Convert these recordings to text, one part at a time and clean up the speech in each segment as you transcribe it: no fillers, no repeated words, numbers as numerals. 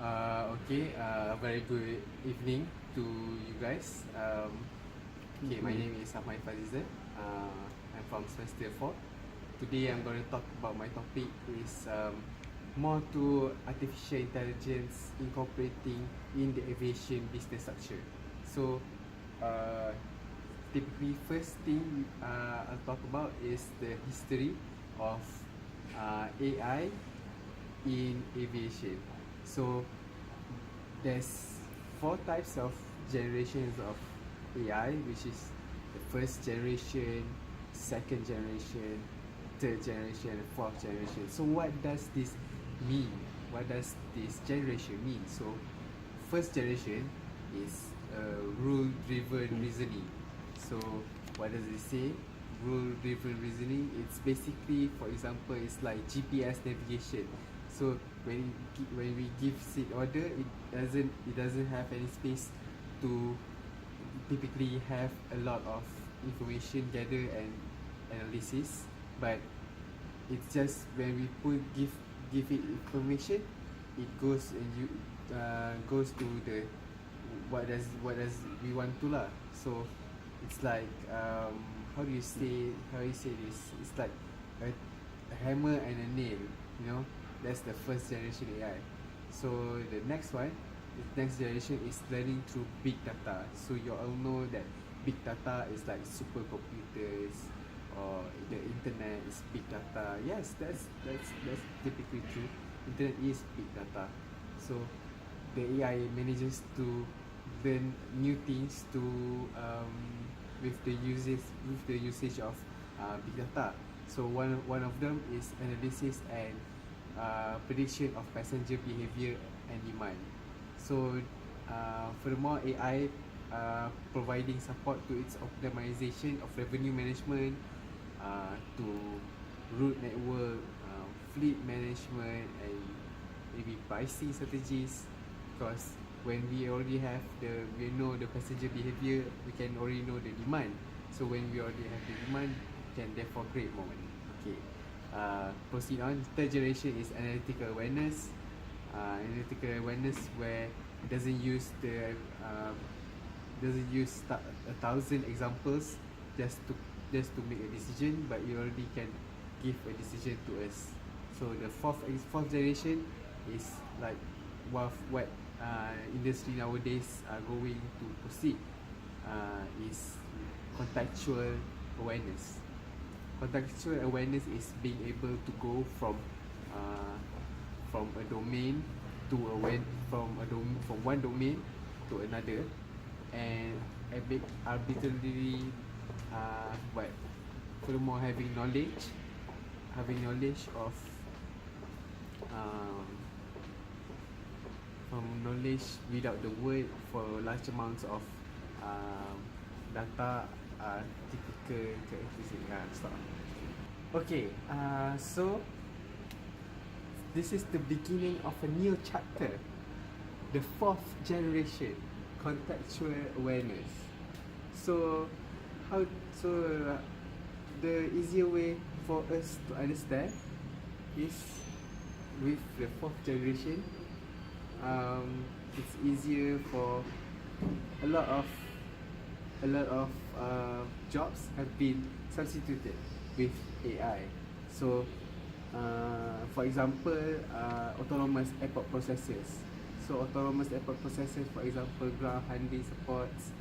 Very good evening to you guys. My name is Irfan Azizan. I'm from semester 4. Today I'm going to talk about my topic is more to artificial intelligence incorporating in the aviation business structure. So, typically first thing I'll talk about is the history of AI in aviation. So there's 4 types of generations of AI, which is the first generation, second generation, third generation, and fourth generation. So what does this mean? What does this generation mean? So first generation is rule-driven reasoning. So what does it say? Rule-driven reasoning. It's basically, for example, it's like GPS navigation. So when we give seat order, it doesn't have any space to typically have a lot of information gather and analysis, but it's just when we give it information, it goes and you goes to the what does we want to lah. So it's like how do you say this? It's like a hammer and a nail, you know. That's the first generation AI. So the next generation is learning through big data. So you all know that big data is like supercomputers or the internet is big data. Yes, that's typically true. Internet is big data. So the AI manages to learn new things to with the usage of big data. So one of them is analysis and prediction of passenger behavior and demand. So furthermore, AI providing support to its optimization of revenue management, to route network, fleet management, and maybe pricing strategies. Because when we know the passenger behavior, we can already know the demand. So when we already have the demand, we can therefore create more money. Okay. Proceed on. Third generation is analytical awareness. Where it doesn't use 1,000 examples just to make a decision, but you already can give a decision to us. So the fourth generation is like what industry nowadays are going to proceed, is contextual awareness. Contextual awareness is being able to go from a domain to from one domain to another, and arbitrarily furthermore having knowledge of from knowledge without the word for large amounts of data are typical characteristics. Okay, so this is the beginning of a new chapter, the fourth generation, contextual awareness. So the easier way for us to understand is with the fourth generation. It's easier for a lot of jobs have been substituted with AI. So for example, autonomous airport processors. So autonomous airport processors, for example, ground handling supports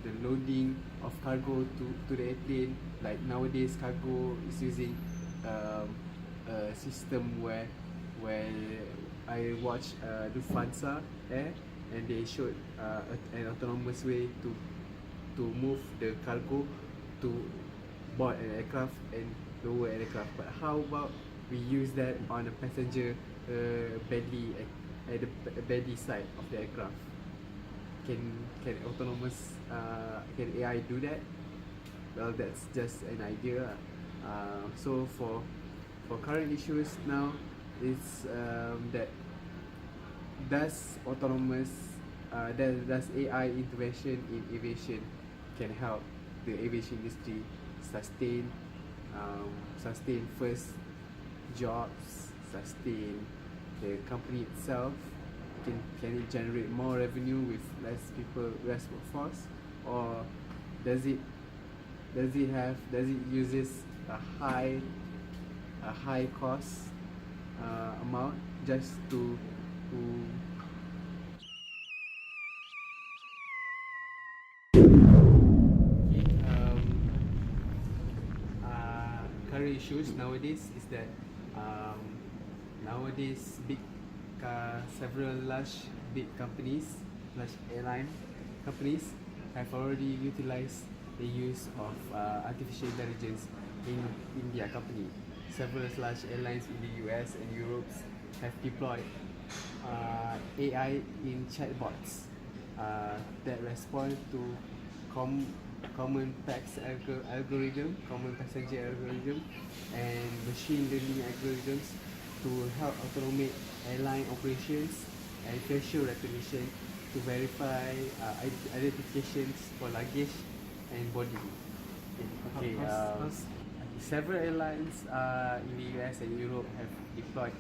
the loading of cargo to the airplane. Like nowadays, cargo is using a system where I watched Lufthansa Air, and they showed an autonomous way to move the cargo to board an aircraft and lower an aircraft. But how about we use that on a passenger belly at the belly side of the aircraft? Can AI do that? Well, that's just an idea. So for current issues now, it's that does AI intervention in aviation can help the aviation industry sustain first jobs, sustain the company itself, can it generate more revenue with less people, less workforce, or does it uses a high cost amount just to current issues nowadays is that um, nowadays several big companies, large airline companies have already utilized the use of artificial intelligence in their company. Several large airlines in the US and Europe have deployed AI in chatbots that respond to common text algorithm, common passenger algorithm, and machine learning algorithms to help automate airline operations and facial recognition to verify identifications for luggage and boarding. Okay, several airlines in the US and Europe have deployed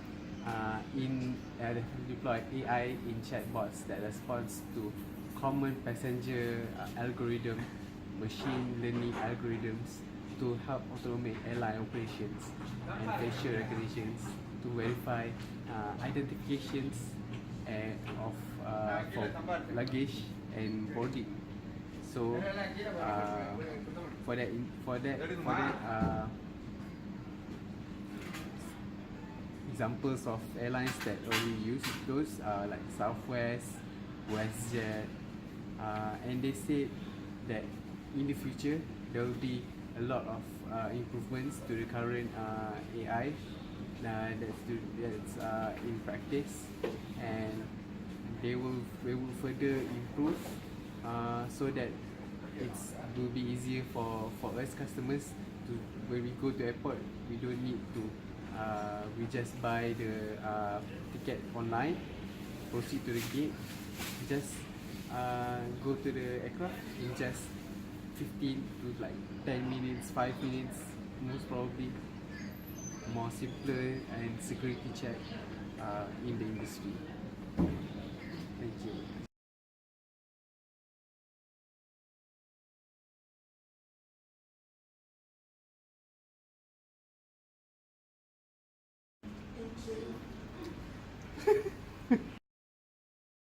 AI in chatbots that responds to common passenger algorithm, machine learning algorithms to help automate airline operations and facial recognitions to verify identifications of for luggage and boarding. So for that examples of airlines that already use those like Southwest, WestJet, and they said that in the future there will be a lot of improvements to the current AI that's in practice, and they will further improve so that it will be easier for us customers to, when we go to airport, we don't need to we just buy the ticket online, proceed to the gate, just go to the aircraft in just 15 to like 10 minutes, 5 minutes, most probably. More simpler and security check in the industry. Thank you.